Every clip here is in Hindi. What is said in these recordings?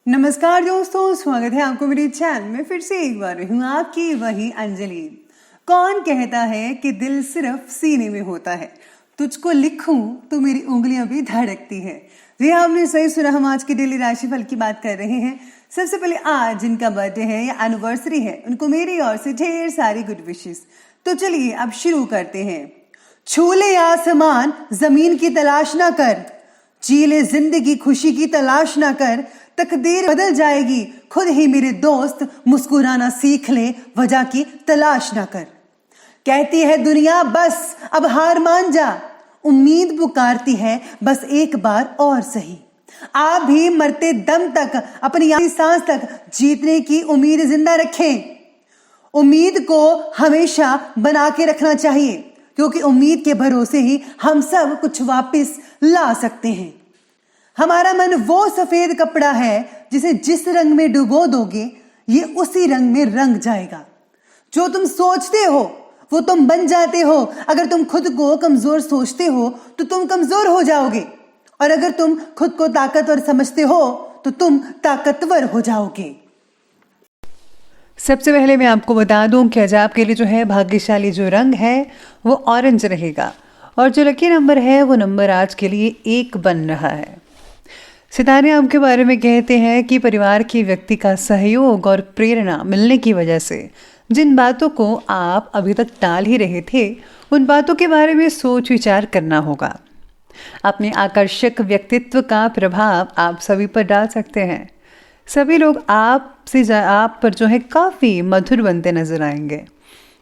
नमस्कार दोस्तों, स्वागत है आपको मेरे चैनल में। फिर से एक बार हूँ आपकी वही अंजलि। कौन कहता है कि दिल सिर्फ सीने में होता है? तुझको लिखूं तो मेरी उंगलियां भी धड़कती है। जी हाँ, आपने सही सुना। हम आज की डेली राशिफल की बात कर रहे हैं। सबसे पहले आज जिनका बर्थडे है या एनिवर्सरी है, उनको मेरी ओर से ढेर सारी गुड विशेस। तो चलिए अब शुरू करते हैं। छू ले आसमान, जमीन की तलाश ना कर, जी ले जिंदगी, खुशी की तलाश ना कर, तकदीर बदल जाएगी खुद ही मेरे दोस्त, मुस्कुराना सीख ले, वजह की तलाश ना कर। कहती है दुनिया बस अब हार मान जा, उम्मीद पुकारती है बस एक बार और सही। आप भी मरते दम तक, अपनी आखिरी सांस तक जीतने की उम्मीद जिंदा रखें। उम्मीद को हमेशा बना के रखना चाहिए, क्योंकि उम्मीद के भरोसे ही हम सब कुछ वापस ला सकते हैं। हमारा मन वो सफेद कपड़ा है जिसे जिस रंग में डुबो दोगे, ये उसी रंग में रंग जाएगा। जो तुम सोचते हो वो तुम बन जाते हो। अगर तुम खुद को कमजोर सोचते हो तो तुम कमजोर हो जाओगे, और अगर तुम खुद को ताकतवर समझते हो तो तुम ताकतवर हो जाओगे। सबसे पहले मैं आपको बता दूं कि आज आपके लिए जो है भाग्यशाली जो रंग है वो ऑरेंज रहेगा, और जो लकी नंबर है वो नंबर आज के लिए 1 बन रहा है। सितारे आपके बारे में कहते हैं कि परिवार के व्यक्ति का सहयोग और प्रेरणा मिलने की वजह से जिन बातों को आप अभी तक टाल ही रहे थे, उन बातों के बारे में सोच विचार करना होगा। अपने आकर्षक व्यक्तित्व का प्रभाव आप सभी पर डाल सकते हैं। सभी लोग आप पर जो है काफ़ी मधुर बनते नजर आएंगे।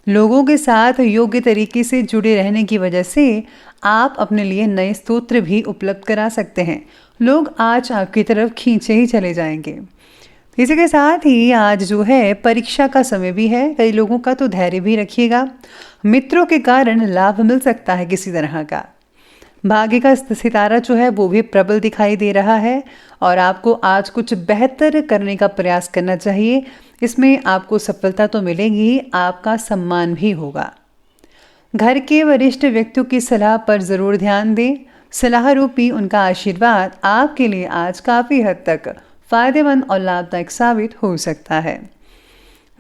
लोगों के साथ योग्य तरीके से जुड़े रहने की वजह से आप अपने लिए नए स्तोत्र भी उपलब्ध करा सकते हैं। लोग आज आपकी तरफ खींचे ही चले जाएंगे। इसी के साथ ही आज जो है परीक्षा का समय भी है। कई लोगों का तो धैर्य भी रखिएगा। मित्रों के कारण लाभ मिल सकता है किसी तरह का। भाग्य का सितारा जो है वो भी प्रबल दिखाई दे रहा है, और आपको आज कुछ बेहतर करने का प्रयास करना चाहिए। इसमें आपको सफलता तो मिलेगी, आपका सम्मान भी होगा। घर के वरिष्ठ व्यक्तियों की सलाह पर ज़रूर ध्यान दें। सलाह रूपी उनका आशीर्वाद आपके लिए आज काफ़ी हद तक फ़ायदेमंद और लाभदायक साबित हो सकता है।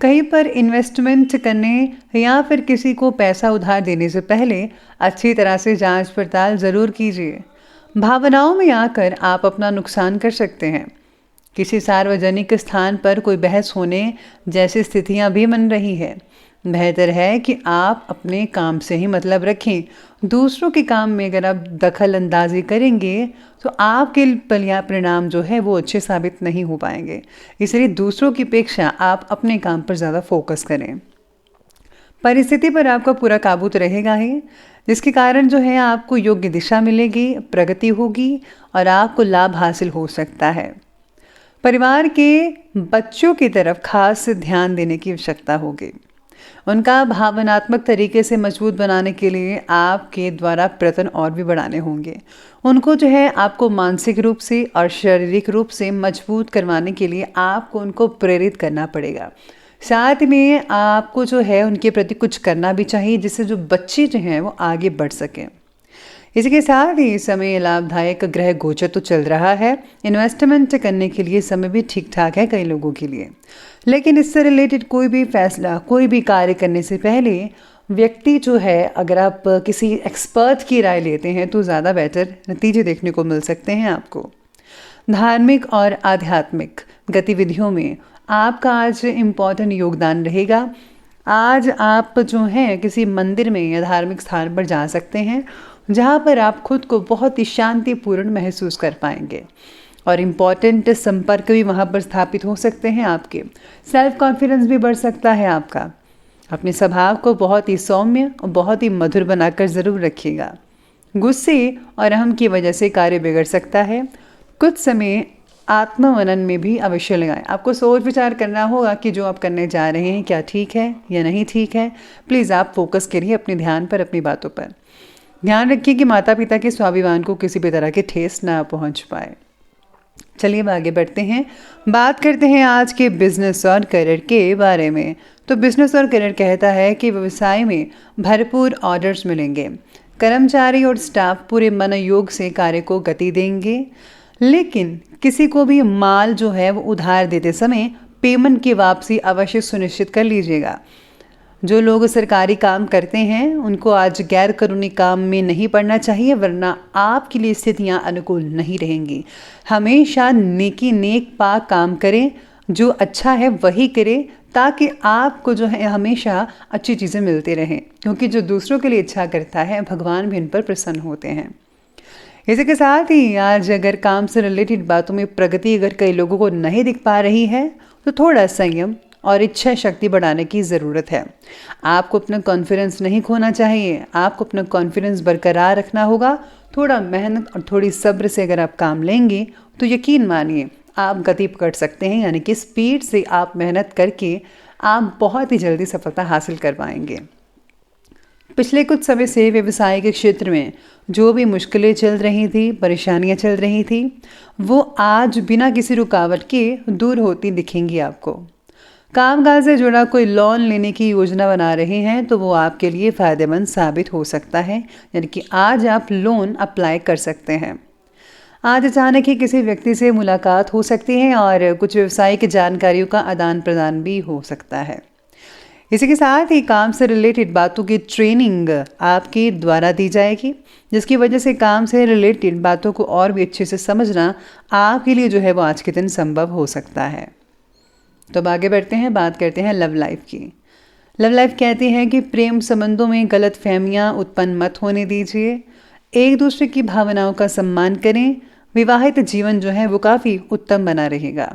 कहीं पर इन्वेस्टमेंट करने या फिर किसी को पैसा उधार देने से पहले अच्छी तरह से जांच पड़ताल ज़रूर कीजिए। भावनाओं में आकर आप अपना नुकसान कर सकते हैं। किसी सार्वजनिक स्थान पर कोई बहस होने जैसी स्थितियां भी बन रही है। बेहतर है कि आप अपने काम से ही मतलब रखें। दूसरों के काम में अगर आप दखल अंदाजी करेंगे तो आपके परिणाम जो है वो अच्छे साबित नहीं हो पाएंगे। इसलिए दूसरों की अपेक्षा आप अपने काम पर ज़्यादा फोकस करें। परिस्थिति पर आपका पूरा काबू तो रहेगा ही, जिसके कारण जो है आपको योग्य दिशा मिलेगी, प्रगति होगी और आपको लाभ हासिल हो सकता है। परिवार के बच्चों की तरफ खास ध्यान देने की आवश्यकता होगी। उनका भावनात्मक तरीके से मजबूत बनाने के लिए आपके द्वारा प्रयत्न और भी बढ़ाने होंगे। उनको जो है आपको मानसिक रूप से और शारीरिक रूप से मजबूत करवाने के लिए आपको उनको प्रेरित करना पड़ेगा। साथ में आपको जो है उनके प्रति कुछ करना भी चाहिए, जिससे जो बच्चे जो हैं वो आगे बढ़ सकें। इसी के साथ ही समय लाभदायक ग्रह गोचर तो चल रहा है। इन्वेस्टमेंट करने के लिए समय भी ठीक ठाक है कई लोगों के लिए, लेकिन इससे रिलेटेड कोई भी फैसला, कोई भी कार्य करने से पहले व्यक्ति जो है, अगर आप किसी एक्सपर्ट की राय लेते हैं तो ज़्यादा बेहतर नतीजे देखने को मिल सकते हैं आपको। धार्मिक और आध्यात्मिक गतिविधियों में आपका आज इम्पॉर्टेंट योगदान रहेगा। आज आप जो हैं किसी मंदिर में या धार्मिक स्थान पर जा सकते हैं, जहाँ पर आप खुद को बहुत ही शांतिपूर्ण महसूस कर पाएंगे, और इम्पॉर्टेंट संपर्क भी वहाँ पर स्थापित हो सकते हैं। आपके सेल्फ कॉन्फिडेंस भी बढ़ सकता है आपका। अपने स्वभाव को बहुत ही सौम्य और बहुत ही मधुर बनाकर ज़रूर रखिएगा। गुस्से और अहम की वजह से कार्य बिगड़ सकता है। कुछ समय आत्ममनन में भी अवश्य लगाएं। आपको सोच विचार करना होगा कि जो आप करने जा रहे हैं क्या ठीक है या नहीं ठीक है। प्लीज़ आप फोकस करिए अपने ध्यान पर, अपनी बातों पर। ध्यान रखिए कि माता पिता के स्वाभिमान को किसी भी तरह की ठेस ना पहुंच पाए। चलिए अब आगे बढ़ते हैं, बात करते हैं आज के बिजनेस और करियर के बारे में। तो बिजनेस और करियर कहता है कि व्यवसाय में भरपूर ऑर्डर्स मिलेंगे। कर्मचारी और स्टाफ पूरे मनोयोग से कार्य को गति देंगे। लेकिन किसी को भी माल जो है वो उधार देते समय पेमेंट की वापसी अवश्य सुनिश्चित कर लीजिएगा। जो लोग सरकारी काम करते हैं उनको आज गैर कानूनी काम में नहीं पड़ना चाहिए, वरना आपके लिए स्थितियां अनुकूल नहीं रहेंगी। हमेशा नेक पाक काम करें, जो अच्छा है वही करें, ताकि आपको जो है हमेशा अच्छी चीज़ें मिलती रहें, क्योंकि जो दूसरों के लिए इच्छा करता है भगवान भी इन पर प्रसन्न होते हैं। इसी के साथ ही आज अगर काम से रिलेटेड बातों में प्रगति अगर कई लोगों को नहीं दिख पा रही है तो थोड़ा संयम और इच्छा शक्ति बढ़ाने की ज़रूरत है। आपको अपना कॉन्फिडेंस नहीं खोना चाहिए, आपको अपना कॉन्फिडेंस बरकरार रखना होगा। थोड़ा मेहनत और थोड़ी सब्र से अगर आप काम लेंगे तो यकीन मानिए आप गति पकड़ सकते हैं, यानी कि स्पीड से आप मेहनत करके आप बहुत ही जल्दी सफलता हासिल कर पाएंगे। पिछले कुछ समय से व्यवसाय के क्षेत्र में जो भी मुश्किलें चल रही थी, परेशानियां चल रही थी, वो आज बिना किसी रुकावट के दूर होती दिखेंगी आपको। कामकाज से जुड़ा कोई लोन लेने की योजना बना रहे हैं तो वो आपके लिए फ़ायदेमंद साबित हो सकता है, यानी कि आज आप लोन अप्लाई कर सकते हैं। आज अचानक ही किसी व्यक्ति से मुलाकात हो सकती है और कुछ व्यवसायिक जानकारियों का आदान प्रदान भी हो सकता है। इसी के साथ ही काम से रिलेटेड बातों की ट्रेनिंग आपके द्वारा दी जाएगी, जिसकी वजह से काम से रिलेटेड बातों को और भी अच्छे से समझना आपके लिए जो है वो आज के दिन संभव हो सकता है। तो अब आगे बढ़ते हैं, बात करते हैं लव लाइफ की। लव लाइफ कहती है कि प्रेम संबंधों में गलत फहमियाँ उत्पन्न मत होने दीजिए, एक दूसरे की भावनाओं का सम्मान करें। विवाहित जीवन जो है वो काफ़ी उत्तम बना रहेगा।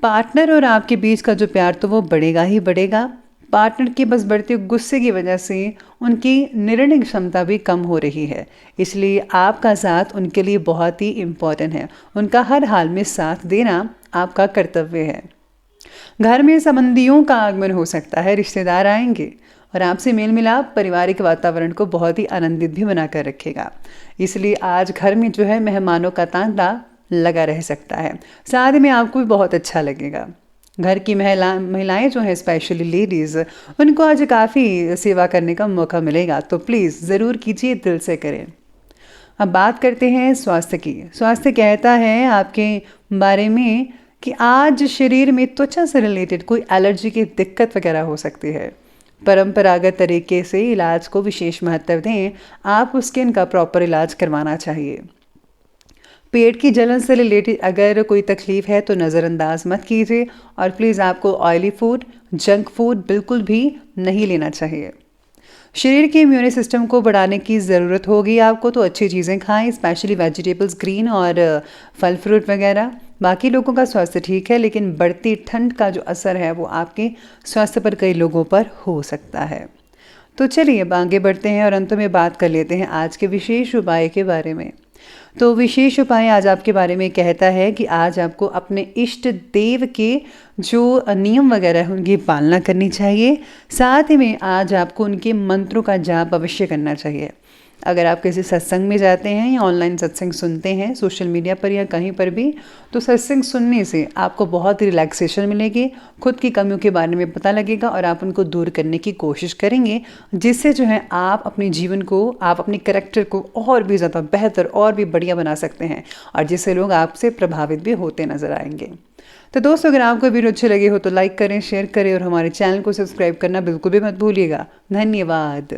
पार्टनर और आपके बीच का जो प्यार तो वो बढ़ेगा ही बढ़ेगा। पार्टनर के बस बढ़ते गुस्से की वजह से उनकी निर्णय क्षमता भी कम हो रही है, इसलिए आपका साथ उनके लिए बहुत ही इम्पोर्टेंट है। उनका हर हाल में साथ देना आपका कर्तव्य है। घर में संबंधियों का आगमन हो सकता है, रिश्तेदार आएंगे और आपसे मेल मिलाप पारिवारिक वातावरण को बहुत ही आनंदित भी बनाकर रखेगा। इसलिए आज घर में जो है मेहमानों का तांता लगा रह सकता है। साथ में आपको भी बहुत अच्छा लगेगा। घर की महिलाएं जो हैं, स्पेशली लेडीज़, उनको आज काफ़ी सेवा करने का मौका मिलेगा, तो प्लीज़ ज़रूर कीजिए, दिल से करें। अब बात करते हैं स्वास्थ्य की। स्वास्थ्य कहता है आपके बारे में कि आज शरीर में त्वचा से रिलेटेड कोई एलर्जी की दिक्कत वगैरह हो सकती है। परंपरागत तरीके से इलाज को विशेष महत्व दें, आपको स्किन का प्रॉपर इलाज करवाना चाहिए। पेट की जलन से रिलेटेड अगर कोई तकलीफ है तो नज़रअंदाज मत कीजिए और प्लीज़ आपको ऑयली फूड, जंक फूड बिल्कुल भी नहीं लेना चाहिए। शरीर के इम्यून सिस्टम को बढ़ाने की ज़रूरत होगी आपको, तो अच्छी चीज़ें खाएं, स्पेशली वेजिटेबल्स, ग्रीन और फल फ्रूट वगैरह। बाकी लोगों का स्वास्थ्य ठीक है, लेकिन बढ़ती ठंड का जो असर है वो आपके स्वास्थ्य पर कई लोगों पर हो सकता है। तो चलिए अब आगे बढ़ते हैं और अंत में बात कर लेते हैं आज के विशेष उपाय के बारे में। तो विशेष उपाय आज आपके बारे में कहता है कि आज आपको अपने इष्ट देव के जो नियम वगैरह हैं उनकी पालना करनी चाहिए। साथ ही में आज आपको उनके मंत्रों का जाप अवश्य करना चाहिए। अगर आप किसी सत्संग में जाते हैं या ऑनलाइन सत्संग सुनते हैं सोशल मीडिया पर या कहीं पर भी, तो सत्संग सुनने से आपको बहुत रिलैक्सेशन मिलेगी, खुद की कमियों के बारे में पता लगेगा और आप उनको दूर करने की कोशिश करेंगे, जिससे जो है आप अपने जीवन को, आप अपने कैरेक्टर को और भी ज़्यादा बेहतर और भी बढ़िया बना सकते हैं और जिससे लोग आपसे प्रभावित भी होते नजर आएंगे। तो दोस्तों, अगर आपको वीडियो अच्छे लगे हो तो लाइक करें, शेयर करें और हमारे चैनल को सब्सक्राइब करना बिल्कुल भी मत भूलिएगा। धन्यवाद।